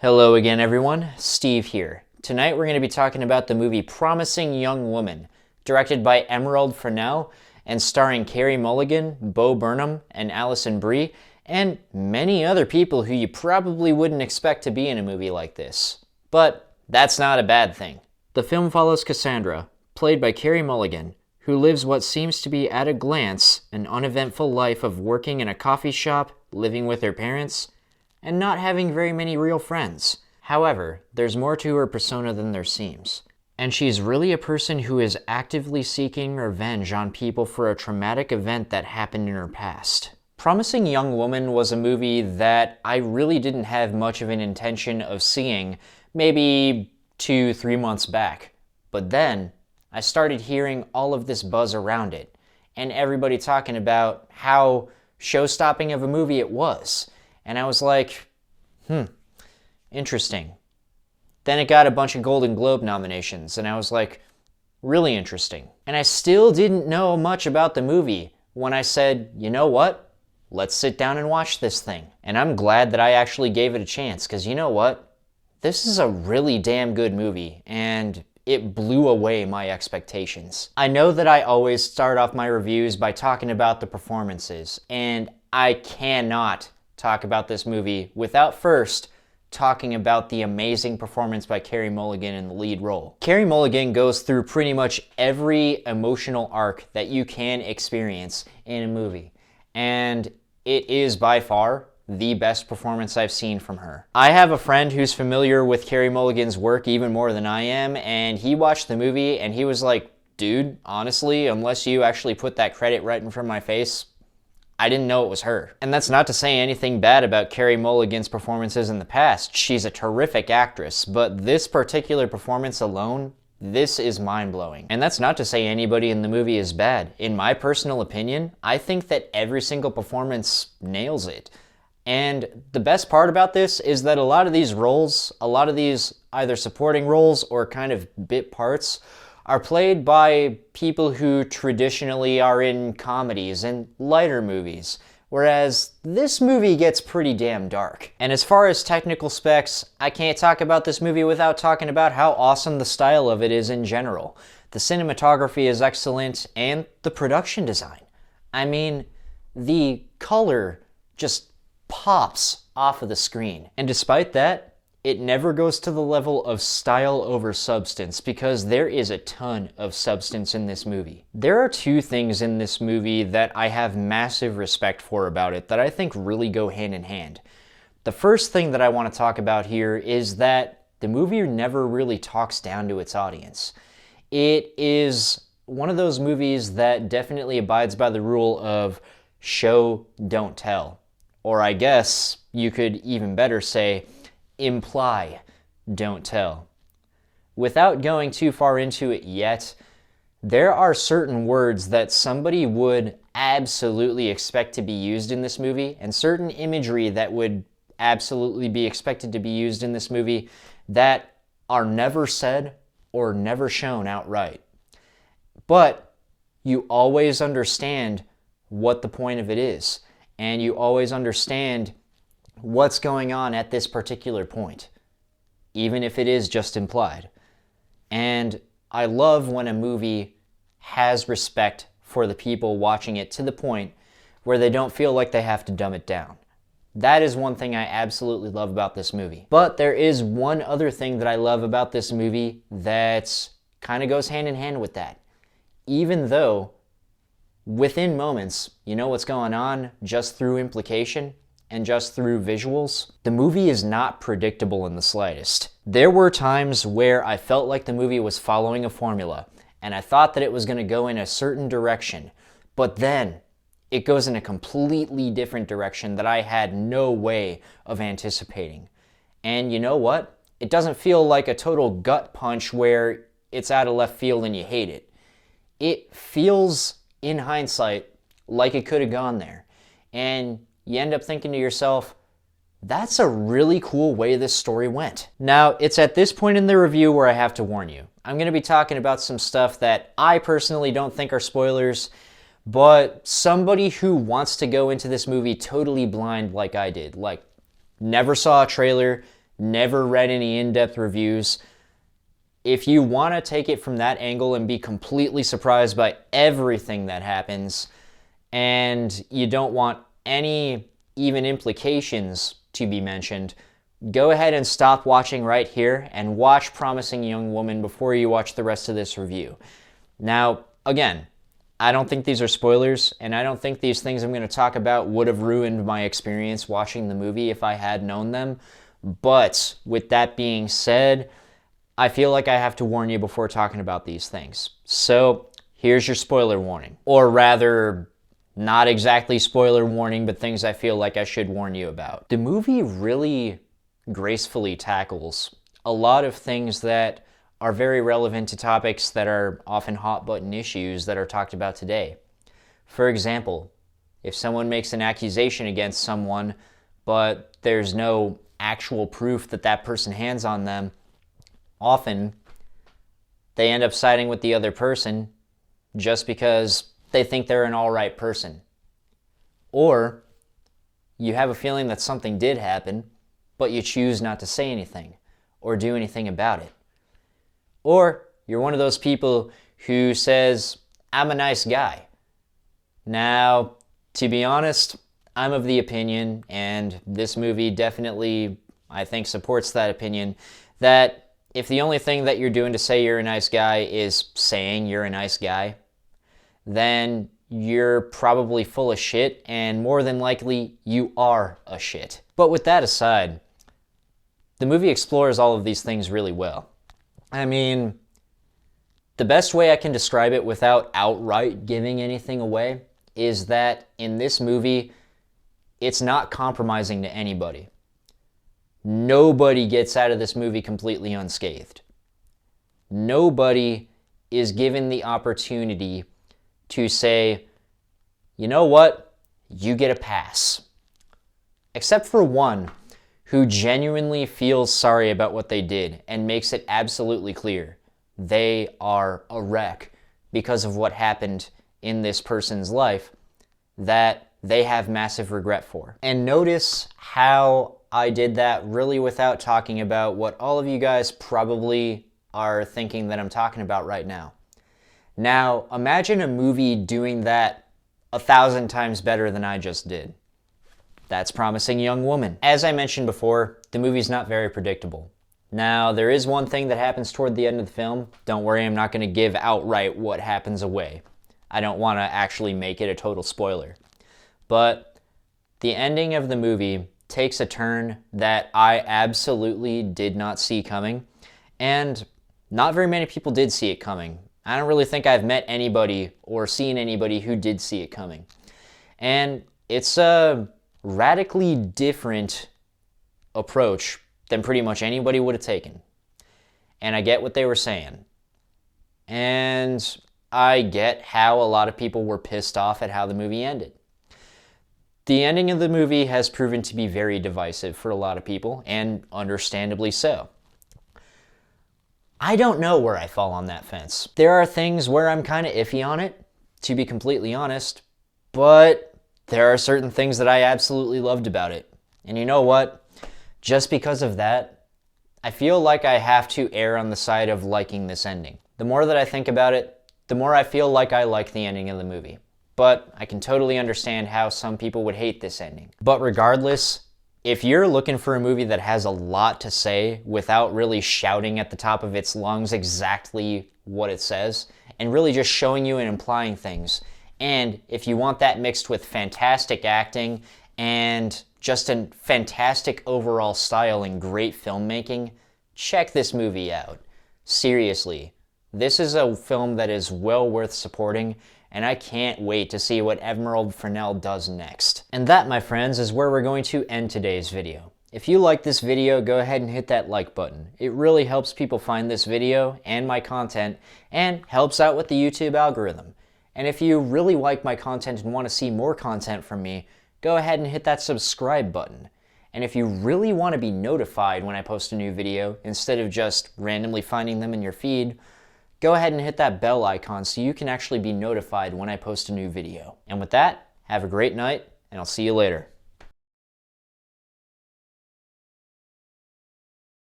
Hello again, everyone. Steve here. Tonight we're going to be talking about the movie Promising Young Woman, directed by Emerald Fennell and starring Carey Mulligan, Burnham, and Alison Brie, and many other people who you probably wouldn't expect to be in a movie like this. But that's not a bad thing. The film follows Cassandra, played by Carey Mulligan, who lives what seems to be at a glance an uneventful life of working in a coffee shop, living with her parents, and not having very many real friends. However, there's more to her persona than there seems. And she's really a person who is actively seeking revenge on people for a traumatic event that happened in her past. Promising Young Woman was a movie that I really didn't have much of an intention of seeing maybe 2-3 months back. But then, I started hearing all of this buzz around it, and everybody talking about how show-stopping of a movie it was. And I was like, interesting. Then it got a bunch of Golden Globe nominations, and I was like, really interesting. And I still didn't know much about the movie when I said, you know what? Let's sit down and watch this thing. And I'm glad that I actually gave it a chance, because you know what? This is a really damn good movie, and it blew away my expectations. I know that I always start off my reviews by talking about the performances, and I cannot talk about this movie without first talking about the amazing performance by Carey Mulligan in the lead role. Carey Mulligan goes through pretty much every emotional arc that you can experience in a movie, and it is by far the best performance I've seen from her. I have a friend who's familiar with Carey Mulligan's work even more than I am, and he watched the movie and he was like, dude, honestly, unless you actually put that credit right in front of my face, I didn't know it was her. And that's not to say anything bad about Carey Mulligan's performances in the past. She's a terrific actress, but this particular performance alone, this is mind-blowing. And that's not to say anybody in the movie is bad. In my personal opinion, I think that every single performance nails it. And the best part about this is that a lot of these roles, a lot of these either supporting roles or kind of bit parts, are played by people who traditionally are in comedies and lighter movies, whereas this movie gets pretty damn dark. And as far as technical specs, I can't talk about this movie without talking about how awesome the style of it is in general. The cinematography is excellent, and the production design. I mean, the color just pops off of the screen. And despite that, it never goes to the level of style over substance, because there is a ton of substance in this movie. There are two things in this movie that I have massive respect for about it that I think really go hand in hand. The first thing that I want to talk about here is that the movie never really talks down to its audience. It is one of those movies that definitely abides by the rule of show, don't tell. Or I guess you could even better say, imply, don't tell. Without going too far into it yet, there are certain words that somebody would absolutely expect to be used in this movie, and certain imagery that would absolutely be expected to be used in this movie that are never said or never shown outright. But you always understand what the point of it is, and you always understand what's going on at this particular point, even if it is just implied. And I love when a movie has respect for the people watching it to the point where they don't feel like they have to dumb it down. That is one thing I absolutely love about this movie. But there is one other thing that I love about this movie that kind of goes hand in hand with that. Even though within moments you know what's going on just through implication, and just through visuals, the movie is not predictable in the slightest. There were times where I felt like the movie was following a formula, and I thought that it was going to go in a certain direction, but then it goes in a completely different direction that I had no way of anticipating. And you know what? It doesn't feel like a total gut punch where it's out of left field and you hate it. It feels, in hindsight, like it could have gone there. And you end up thinking to yourself, that's a really cool way this story went. Now, it's at this point in the review where I have to warn you. I'm going to be talking about some stuff that I personally don't think are spoilers, but somebody who wants to go into this movie totally blind like I did, like never saw a trailer, never read any in-depth reviews. If you want to take it from that angle and be completely surprised by everything that happens, and you don't want any even implications to be mentioned, go ahead and stop watching right here and watch Promising Young Woman before you watch the rest of this review. Now, again, I don't think these are spoilers, and I don't think these things I'm going to talk about would have ruined my experience watching the movie if I had known them. But with that being said, I feel like I have to warn you before talking about these things. So here's your spoiler warning. Or rather, not exactly spoiler warning, but things I feel like I should warn you about. The movie really gracefully tackles a lot of things that are very relevant to topics that are often hot button issues that are talked about today. For example, if someone makes an accusation against someone, but there's no actual proof that that person hands on them, often they end up siding with the other person just because they think they're an all-right person. Or you have a feeling that something did happen, but you choose not to say anything or do anything about it. Or you're one of those people who says, I'm a nice guy. Now, to be honest, I'm of the opinion, and this movie definitely, I think, supports that opinion, that if the only thing that you're doing to say you're a nice guy is saying you're a nice guy, then you're probably full of shit, and more than likely, you are a shit. But with that aside, the movie explores all of these things really well. I mean, the best way I can describe it without outright giving anything away is that in this movie, it's not compromising to anybody. Nobody gets out of this movie completely unscathed. Nobody is given the opportunity to say, you know what, you get a pass. Except for one who genuinely feels sorry about what they did and makes it absolutely clear they are a wreck because of what happened in this person's life that they have massive regret for. And notice how I did that really without talking about what all of you guys probably are thinking that I'm talking about right now. Now, imagine a movie doing that 1,000 times better than I just did. That's Promising Young Woman. As I mentioned before, the movie's not very predictable. Now, there is one thing that happens toward the end of the film. Don't worry, I'm not going to give outright what happens away. I don't want to actually make it a total spoiler. But the ending of the movie takes a turn that I absolutely did not see coming, and not very many people did see it coming. I don't really think I've met anybody or seen anybody who did see it coming. And it's a radically different approach than pretty much anybody would have taken. And I get what they were saying. And I get how a lot of people were pissed off at how the movie ended. The ending of the movie has proven to be very divisive for a lot of people, and understandably so. I don't know where I fall on that fence. There are things where I'm kind of iffy on it, to be completely honest, but there are certain things that I absolutely loved about it. And you know what? Just because of that, I feel like I have to err on the side of liking this ending. The more that I think about it, the more I feel like I like the ending of the movie. But I can totally understand how some people would hate this ending. But regardless, if you're looking for a movie that has a lot to say without really shouting at the top of its lungs exactly what it says, and really just showing you and implying things, and if you want that mixed with fantastic acting and just a fantastic overall style and great filmmaking, check this movie out. Seriously, this is a film that is well worth supporting, and I can't wait to see what Emerald Fennell does next. And that, my friends, is where we're going to end today's video. If you like this video, go ahead and hit that like button. It really helps people find this video and my content, and helps out with the YouTube algorithm. And if you really like my content and want to see more content from me, go ahead and hit that subscribe button. And if you really want to be notified when I post a new video, instead of just randomly finding them in your feed, go ahead and hit that bell icon so you can actually be notified when I post a new video. And with that, have a great night, and I'll see you later.